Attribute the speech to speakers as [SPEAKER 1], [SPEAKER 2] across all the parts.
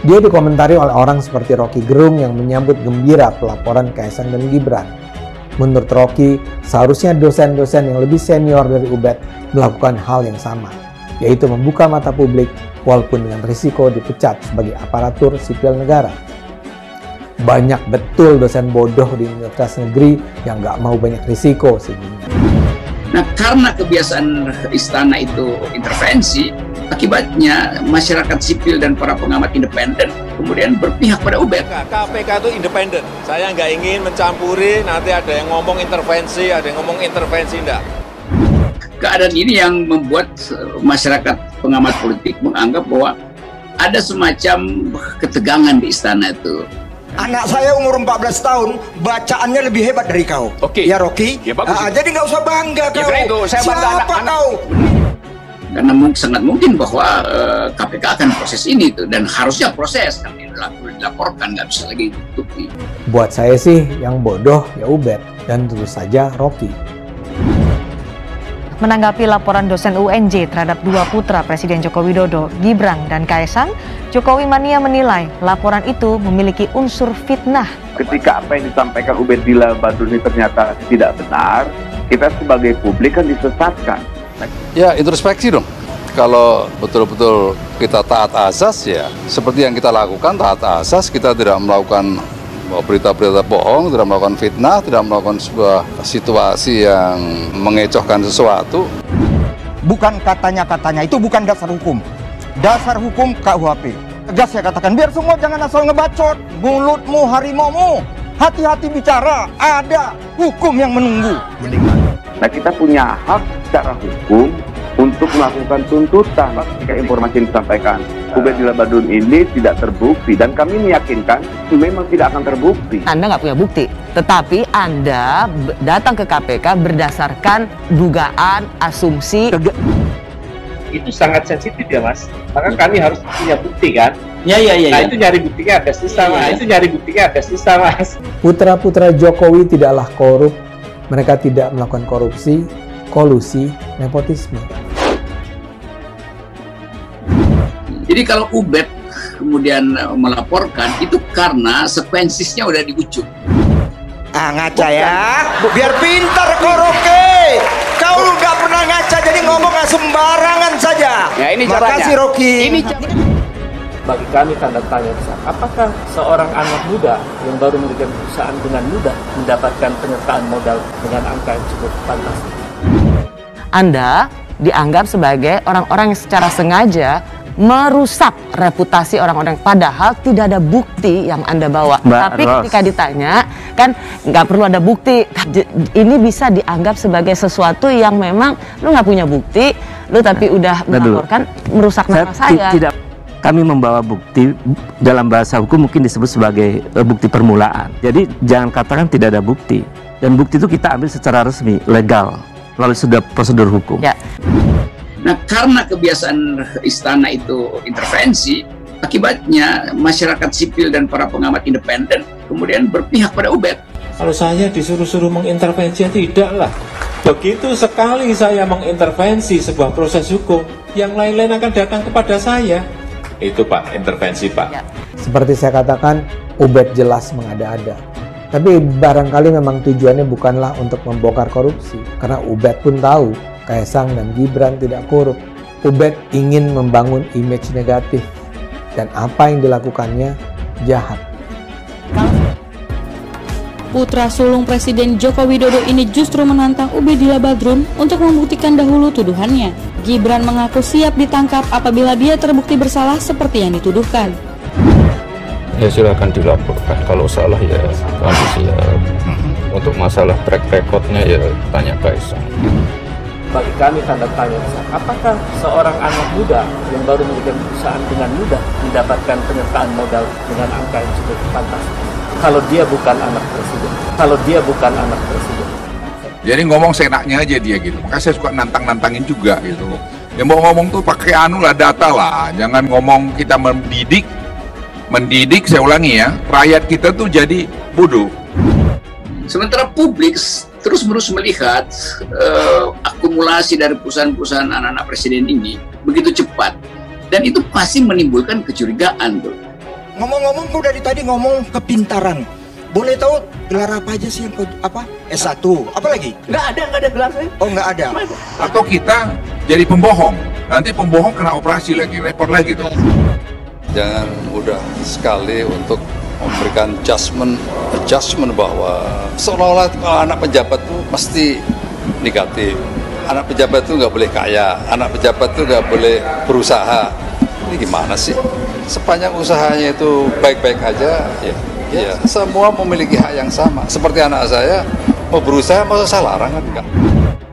[SPEAKER 1] Dia dikomentari oleh orang seperti Rocky Gerung yang menyambut gembira pelaporan Kaesang dan Gibran. Menurut Rocky, seharusnya dosen-dosen yang lebih senior dari UBED melakukan hal yang sama, yaitu membuka mata publik walaupun dengan risiko dipecat sebagai aparatur sipil negara. Banyak betul dosen bodoh di universitas negeri yang nggak mau banyak risiko sebelumnya.
[SPEAKER 2] Nah, karena kebiasaan istana itu intervensi, akibatnya masyarakat sipil dan para pengamat independen kemudian berpihak pada UBED.
[SPEAKER 3] KPK itu independen. Saya nggak ingin mencampuri, nanti ada yang ngomong intervensi, ada yang ngomong intervensi, enggak.
[SPEAKER 2] Keadaan ini yang membuat masyarakat pengamat politik menganggap bahwa ada semacam ketegangan di istana itu.
[SPEAKER 4] Anak saya umur 14 tahun, bacaannya lebih hebat dari kau.
[SPEAKER 5] Oke.
[SPEAKER 4] Ya Rocky?
[SPEAKER 5] Ya, bagus.
[SPEAKER 4] Jadi nggak usah bangga kau.
[SPEAKER 5] Ya, itu, saya bangga
[SPEAKER 4] Siapa
[SPEAKER 5] anak-anak.
[SPEAKER 4] kau?
[SPEAKER 2] Karena sangat mungkin bahwa KPK akan proses ini tuh, dan harusnya proses, kan dilaporkan, nggak bisa lagi ditutupi.
[SPEAKER 1] Buat saya sih yang bodoh ya UBED dan tentu saja Rocky.
[SPEAKER 6] Menanggapi laporan dosen UNJ terhadap dua putra Presiden Joko Widodo, Gibran dan Kaesang, Jokowi Mania menilai laporan itu memiliki unsur fitnah.
[SPEAKER 7] Ketika apa yang disampaikan Ubedillah Badrun ini ternyata tidak benar, kita sebagai publik kan disesatkan.
[SPEAKER 8] Ya, introspeksi dong. Kalau betul-betul kita taat azas ya, seperti yang kita lakukan taat azas, kita tidak melakukan berita-berita bohong, tidak melakukan fitnah, tidak melakukan sebuah situasi yang mengecohkan sesuatu.
[SPEAKER 4] Bukan katanya itu bukan dasar hukum. Dasar hukum KUHP. Tegas saya katakan, biar semua jangan asal ngebacot. Mulutmu harimaumu. Hati-hati bicara, ada hukum yang menunggu.
[SPEAKER 7] Nah, kita punya hak secara hukum untuk melakukan tuntutan ketika informasi yang disampaikan Ubedillah Badrun ini tidak terbukti, dan kami meyakinkan memang tidak akan terbukti.
[SPEAKER 9] Anda nggak punya bukti, tetapi Anda datang ke KPK berdasarkan dugaan, asumsi.
[SPEAKER 10] Itu sangat sensitif ya Mas, maka kami harus punya bukti kan. Nah itu nyari buktinya ada susah Mas.
[SPEAKER 1] Putra-putra Jokowi tidaklah korup, mereka tidak melakukan korupsi, kolusi, nepotisme.
[SPEAKER 2] Jadi kalau UBED kemudian melaporkan itu karena sekuensisnya udah di ujung.
[SPEAKER 4] Ngaca ya, biar pintar kau Rocky. Kau nggak pernah ngaca, jadi ngomong sembarangan saja.
[SPEAKER 5] Ya, ini caranya.
[SPEAKER 4] Makasih Rocky.
[SPEAKER 10] Bagi kami tanda tanya besar, apakah seorang anak muda yang baru mendirikan perusahaan dengan mudah mendapatkan penyertaan modal dengan angka yang cukup fantastis?
[SPEAKER 9] Anda dianggap sebagai orang-orang yang secara sengaja merusak reputasi orang-orang, padahal tidak ada bukti yang Anda bawa. Tapi ketika ditanya, kan nggak perlu ada bukti. Ini bisa dianggap sebagai sesuatu yang memang lu nggak punya bukti, lu tapi udah melaporkan, merusak nama saya.
[SPEAKER 11] Tidak, kami membawa bukti dalam bahasa hukum mungkin disebut sebagai bukti permulaan. Jadi jangan katakan tidak ada bukti. Dan bukti itu kita ambil secara resmi, legal, melalui sudah prosedur hukum.
[SPEAKER 9] Ya.
[SPEAKER 2] Nah, karena kebiasaan istana itu intervensi, akibatnya masyarakat sipil dan para pengamat independen kemudian berpihak pada UBED.
[SPEAKER 10] Kalau saya disuruh-suruh mengintervensi, tidaklah. Begitu sekali saya mengintervensi sebuah proses hukum, yang lain-lain akan datang kepada saya. Itu Pak, intervensi Pak.
[SPEAKER 9] Ya.
[SPEAKER 1] Seperti saya katakan, UBED jelas mengada-ada. Tapi barangkali memang tujuannya bukanlah untuk membongkar korupsi, karena UBED pun tahu Kaesang dan Gibran tidak korup. UBED ingin membangun image negatif, dan apa yang dilakukannya jahat.
[SPEAKER 12] Putra sulung Presiden Joko Widodo ini justru menantang Ubedillah Badrun untuk membuktikan dahulu tuduhannya. Gibran mengaku siap ditangkap apabila dia terbukti bersalah seperti yang dituduhkan.
[SPEAKER 13] Ya silakan dilaporkan, kalau salah ya kami siap. Untuk masalah track recordnya ya tanya Kaesang.
[SPEAKER 10] Bagi kami tanda tanya besar, apakah seorang anak muda yang baru mendirikan perusahaan dengan mudah mendapatkan penyertaan modal dengan angka yang cukup fantastis? Kalau dia bukan anak presiden.
[SPEAKER 5] Jadi ngomong seenaknya aja dia gitu. Makanya saya suka nantang-nantangin juga gitu. Yang mau ngomong tuh pakai data lah. Jangan ngomong kita mendidik, saya ulangi ya, rakyat kita tuh jadi bodoh.
[SPEAKER 2] Sementara publik terus-menerus melihat akumulasi dari perusahaan-perusahaan anak-anak presiden ini begitu cepat, dan itu pasti menimbulkan kecurigaan tuh.
[SPEAKER 4] Ngomong-ngomong, kau dari tadi ngomong kepintaran. Boleh tahu gelar apa aja sih yang kau S1? Apa lagi?
[SPEAKER 10] Nggak ada gelar saya.
[SPEAKER 4] Oh, nggak ada.
[SPEAKER 5] Atau kita jadi pembohong. Nanti pembohong kena operasi lagi, repot lagi tuh.
[SPEAKER 8] Jangan mudah sekali untuk memberikan adjustment bahwa seolah-olah anak pejabat itu mesti negatif. Anak pejabat itu nggak boleh kaya, anak pejabat itu nggak boleh berusaha. Ini gimana sih? Sepanjang usahanya itu baik-baik aja, ya semua memiliki hak yang sama. Seperti anak saya mau berusaha, masa saya larang kan? Enggak.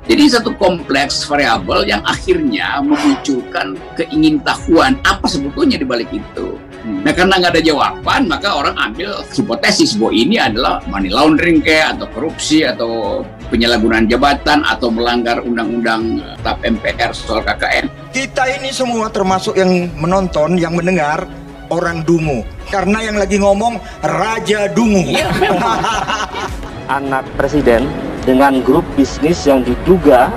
[SPEAKER 2] Jadi satu kompleks variabel yang akhirnya memunculkan keingintahuan apa sebetulnya di balik itu. Nah, karena nggak ada jawaban, maka orang ambil hipotesis bahwa ini adalah money laundering kayak, atau korupsi, atau penyalahgunaan jabatan, atau melanggar undang-undang TAP MPR soal KKN.
[SPEAKER 4] Kita ini semua termasuk yang menonton, yang mendengar, orang dungu. Karena yang lagi ngomong Raja Dungu.
[SPEAKER 10] Anak presiden dengan grup bisnis yang diduga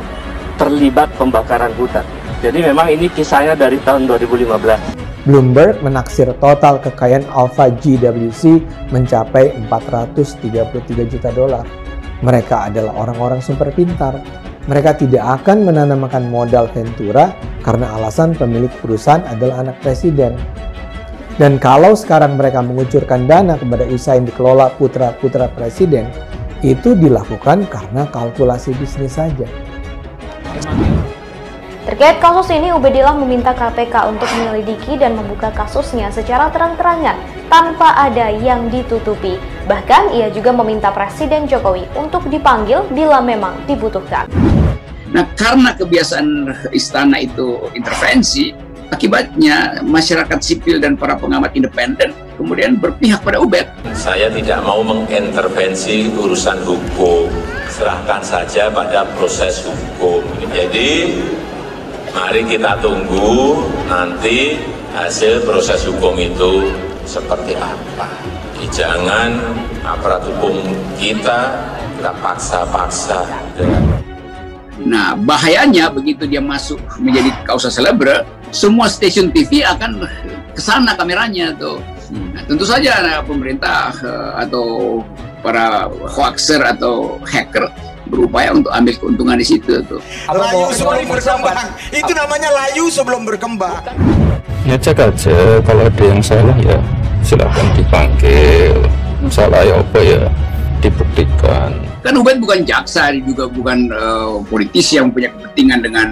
[SPEAKER 10] terlibat pembakaran hutan. Jadi memang ini kisahnya dari tahun 2015.
[SPEAKER 1] Bloomberg menaksir total kekayaan Alpha GWC mencapai 433 juta dolar. Mereka adalah orang-orang super pintar. Mereka tidak akan menanamkan modal Ventura karena alasan pemilik perusahaan adalah anak presiden. Dan kalau sekarang mereka mengucurkan dana kepada usaha yang dikelola putra-putra presiden, itu dilakukan karena kalkulasi bisnis saja.
[SPEAKER 14] Terkait kasus ini, Ubedillah meminta KPK untuk menyelidiki dan membuka kasusnya secara terang-terangan tanpa ada yang ditutupi. Bahkan ia juga meminta Presiden Jokowi untuk dipanggil bila memang dibutuhkan.
[SPEAKER 2] Nah, karena kebiasaan istana itu intervensi, akibatnya masyarakat sipil dan para pengamat independen kemudian berpihak pada Ubed.
[SPEAKER 3] Saya tidak mau mengintervensi urusan hukum, serahkan saja pada proses hukum. Jadi mari kita tunggu nanti hasil proses hukum itu seperti apa. Jangan aparat hukum kita paksa-paksa.
[SPEAKER 2] Nah, bahayanya begitu dia masuk menjadi kausa celebre, semua stasiun TV akan kesana kameranya tuh. Nah, tentu saja pemerintah atau para hoaxer atau hacker berupaya untuk ambil keuntungan di situ tuh.
[SPEAKER 4] Layu sebelum berkembang. Itu namanya layu sebelum berkembang.
[SPEAKER 13] Ya cek aja, kalau ada yang salah ya silakan dipanggil. Salah ya apa ya dibuktikan.
[SPEAKER 2] Kan Ubed bukan jaksa, juga bukan politisi yang punya kepentingan dengan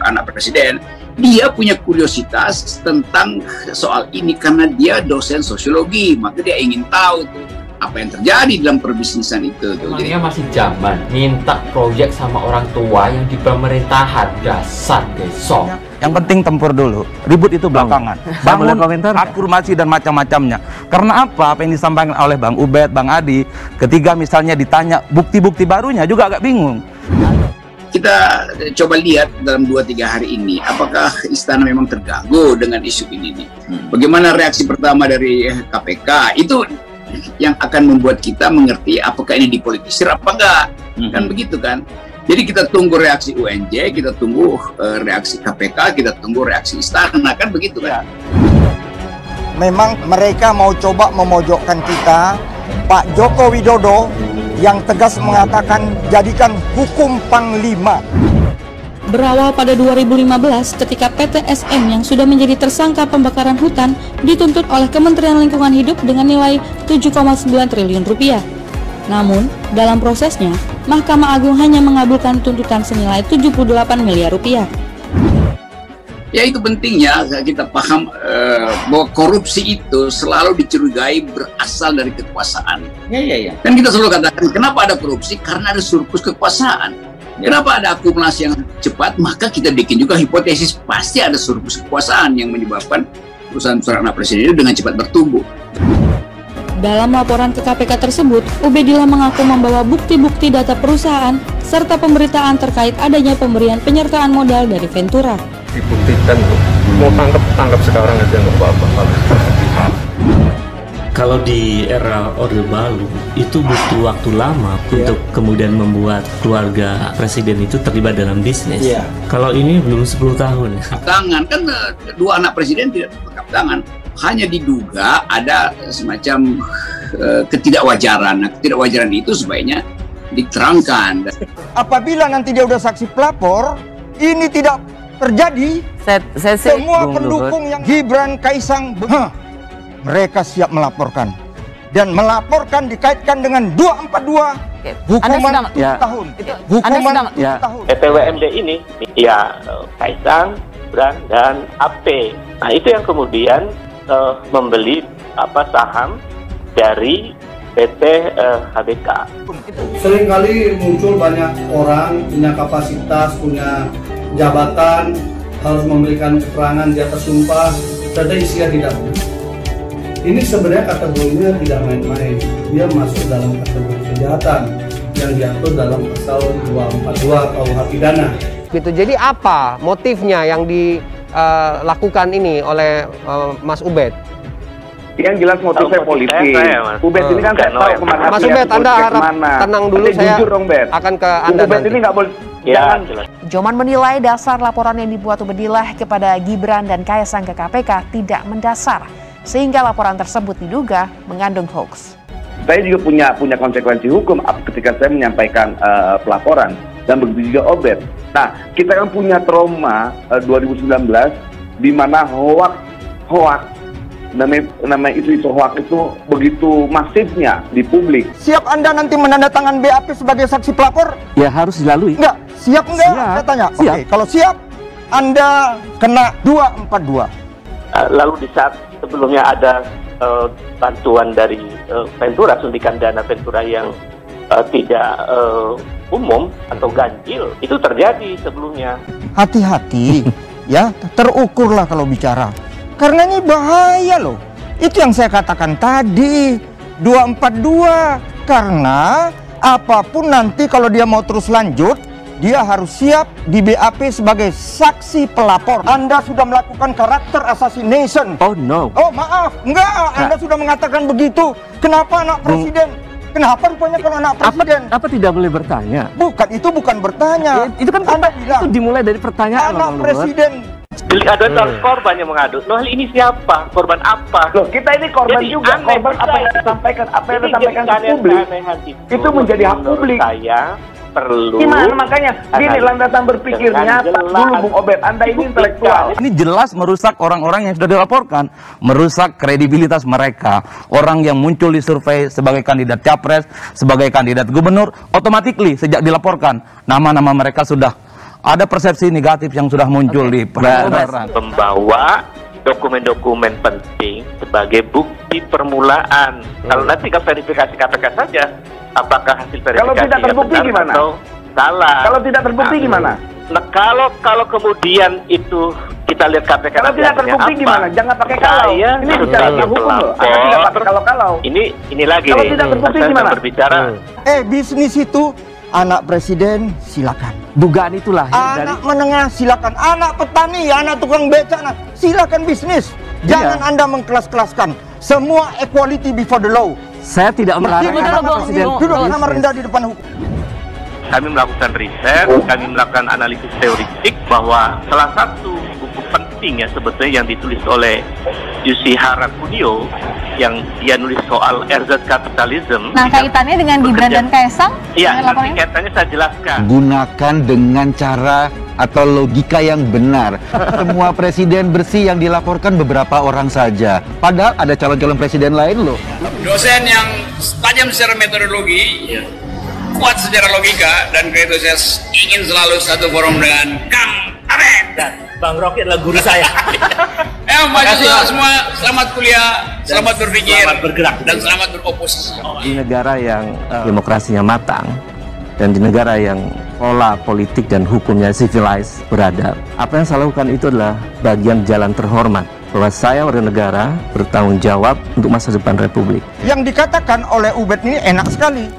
[SPEAKER 2] anak presiden. Dia punya kuriositas tentang soal ini karena dia dosen sosiologi, maka dia ingin tahu tuh apa yang terjadi dalam perbisnisan itu.
[SPEAKER 15] Dia masih zaman minta proyek sama orang tua yang di pemerintahan, dasar besok.
[SPEAKER 4] Yang penting tempur dulu, ribut itu belakangan. Bangun afirmasi dan macam-macamnya. Karena apa yang disampaikan oleh Bang Ubed, Bang Adi, ketika misalnya ditanya bukti-bukti barunya juga agak bingung.
[SPEAKER 2] Kita coba lihat dalam 2-3 hari ini, apakah istana memang terganggu dengan isu ini? Bagaimana reaksi pertama dari KPK? Itu yang akan membuat kita mengerti apakah ini dipolitisir apa enggak. Kan begitu kan? Jadi kita tunggu reaksi UNJ, kita tunggu reaksi KPK, kita tunggu reaksi istana, kan begitu kan?
[SPEAKER 4] Memang mereka mau coba memojokkan kita. Pak Joko Widodo yang tegas mengatakan jadikan hukum Panglima.
[SPEAKER 12] Berawal pada 2015 ketika PT SM yang sudah menjadi tersangka pembakaran hutan dituntut oleh Kementerian Lingkungan Hidup dengan nilai 7,9 triliun rupiah. Namun, dalam prosesnya, Mahkamah Agung hanya mengabulkan tuntutan senilai 78 miliar rupiah.
[SPEAKER 2] Ya itu pentingnya kita paham bahwa korupsi itu selalu dicurigai berasal dari kekuasaan. Ya. Dan kita selalu katakan kenapa ada korupsi? Karena ada surplus kekuasaan. Kenapa ada akumulasi yang cepat? Maka kita bikin juga hipotesis pasti ada surplus kekuasaan yang menyebabkan perusahaan anak presiden itu dengan cepat bertumbuh.
[SPEAKER 12] Dalam laporan ke KPK tersebut, Ubedillah mengaku membawa bukti-bukti data perusahaan serta pemberitaan terkait adanya pemberian penyertaan modal dari Ventura.
[SPEAKER 13] Dibuktikan tuh, mau tangkap sekarang aja nggak apa-apa.
[SPEAKER 11] Kalau di era Orde Baru itu butuh waktu lama untuk kemudian membuat keluarga presiden itu terlibat dalam bisnis. Kalau ini belum 10 tahun.
[SPEAKER 2] Tangan kan 2 anak presiden tidak bertangkap tangan. hanya diduga ada semacam ketidakwajaran. Nah, ketidakwajaran itu sebaiknya diterangkan.
[SPEAKER 4] Apabila nanti dia udah saksi pelapor, ini tidak terjadi. Semua pendukung yang Gibran, Kaisang, mereka siap melaporkan. Dan melaporkan dikaitkan dengan 242, hukuman 7 tahun. Hukuman 7 tahun.
[SPEAKER 10] PPWMD ini, ya Kaisang, Gibran, dan AP. Nah itu yang kemudian membeli saham dari PT HBK.
[SPEAKER 16] Seringkali muncul banyak orang punya kapasitas, punya jabatan, harus memberikan keterangan di atas sumpah, ternyata isinya tidak benar. Ini sebenarnya kategorinya tidak main-main. Dia masuk dalam kategori kejahatan yang diatur dalam pasal 242 KUH pidana.
[SPEAKER 17] Gitu. Jadi apa motifnya yang dilakukan ini oleh Mas Ubed?
[SPEAKER 7] Yang jelas motifnya politik. Ubed ini kan saya tahu kemana.
[SPEAKER 17] Mas Ubed, Anda harap tenang dulu. Saya
[SPEAKER 7] jujur dong, Bet.
[SPEAKER 17] Akan ke Anda
[SPEAKER 7] Ubed ini nggak boleh.
[SPEAKER 10] Ya,
[SPEAKER 14] Joman menilai dasar laporan yang dibuat Ubedillah kepada Gibran dan Kaisang ke KPK tidak mendasar, sehingga laporan tersebut diduga mengandung hoax.
[SPEAKER 7] Saya juga punya konsekuensi hukum ketika saya menyampaikan pelaporan, dan begitu juga Ubed. Nah, kita kan punya trauma 2019 di mana hoax nama isu hoax itu begitu masifnya di publik.
[SPEAKER 4] Siap Anda nanti menandatangan BAP sebagai saksi pelapor?
[SPEAKER 11] Ya harus dilalui.
[SPEAKER 4] Enggak, siap enggak?
[SPEAKER 11] Siap.
[SPEAKER 4] Saya tanya.
[SPEAKER 11] Siap.
[SPEAKER 4] Oke, kalau siap, Anda kena 242.
[SPEAKER 10] Lalu di saat sebelumnya ada bantuan dari Ventura, suntikan dana Ventura yang tidak umum atau ganjil, itu terjadi sebelumnya.
[SPEAKER 4] Hati-hati, ya, terukurlah kalau bicara. Karena ini bahaya loh. Itu yang saya katakan tadi, 242. Karena apapun nanti kalau dia mau terus lanjut, dia harus siap di BAP sebagai saksi pelapor. Anda sudah melakukan karakter assassination.
[SPEAKER 11] Oh no.
[SPEAKER 4] Oh maaf, enggak. Anda sudah mengatakan begitu. Kenapa anak presiden? Kenapa rupanya kalau anak presiden?
[SPEAKER 11] Apa tidak boleh bertanya?
[SPEAKER 4] Bukan, itu bukan bertanya.
[SPEAKER 11] Itu kan
[SPEAKER 4] Anda bilang.
[SPEAKER 11] Itu dimulai dari pertanyaan.
[SPEAKER 4] Anak presiden.
[SPEAKER 10] Ada korban yang mengadu. Loh ini siapa? Korban apa?
[SPEAKER 7] Loh kita ini korban jadi juga. Korban apa yang disampaikan, ke publik. Itu menjadi hak publik.
[SPEAKER 10] Saya perlu.
[SPEAKER 7] Gimana makanya? Gini landasan berpikirnya dulu Bung Obed. Anda ini intelektual.
[SPEAKER 18] Ini jelas merusak orang-orang yang sudah dilaporkan, merusak kredibilitas mereka. Orang yang muncul di survei sebagai kandidat capres, sebagai kandidat gubernur, otomatis sejak dilaporkan nama-nama mereka sudah ada persepsi negatif yang sudah muncul di peradaban.
[SPEAKER 10] Membawa dokumen-dokumen penting sebagai bukti permulaan. Kalau nanti ke verifikasi KPK saja, apakah hasil verifikasi
[SPEAKER 7] kalau tidak terbukti gimana?
[SPEAKER 10] Atau salah?
[SPEAKER 7] Kalau tidak terbukti gimana?
[SPEAKER 10] Nah, kalau kemudian itu kita lihat KPK.
[SPEAKER 7] Kalau tidak terbukti gimana? Jangan pakai kalau. Ini bicara hukum loh. Anda tidak pakai kalau-kalau.
[SPEAKER 10] Ini lagi.
[SPEAKER 7] Kalau tidak terbukti gimana?
[SPEAKER 10] Berbicara.
[SPEAKER 4] Bisnis itu anak presiden silakan.
[SPEAKER 11] Dugaan itulah.
[SPEAKER 4] Anak menengah silakan. Anak petani, anak tukang beca, silakan bisnis. Jangan Anda mengkelas-kelaskan. Semua equality before the law.
[SPEAKER 11] Saya tidak melarang anak presiden
[SPEAKER 4] duduk sama rendah di depan hukum.
[SPEAKER 10] Kami melakukan riset, kami melakukan analisis teoritik bahwa salah satu buku penting ya sebetulnya yang ditulis oleh Yusi Harakunio yang dia nulis soal erzat kapitalisme.
[SPEAKER 6] Nah, kaitannya dengan Gibran dan Kaisang?
[SPEAKER 10] Iya, nanti kaitannya saya jelaskan.
[SPEAKER 19] Gunakan dengan cara atau logika yang benar. Semua presiden bersih yang dilaporkan beberapa orang saja. Padahal ada calon-calon presiden lain loh.
[SPEAKER 2] Dosen yang tajam secara metodologi, kuat secara logika, dan karena itu saya ingin selalu satu forum dengan Kang Abed.
[SPEAKER 10] Dan Bang Rocky adalah guru saya.
[SPEAKER 2] Mahasiswa semua selamat kuliah, selamat berpikir,
[SPEAKER 10] selamat bergerak,
[SPEAKER 2] dan selamat beroposisi.
[SPEAKER 11] Di negara yang demokrasinya matang dan di negara yang pola politik dan hukumnya civilized, beradab, apa yang saya lakukan itu adalah bagian jalan terhormat bahwa saya warga negara bertanggung jawab untuk masa depan Republik.
[SPEAKER 4] Yang dikatakan oleh Ubed ini enak sekali.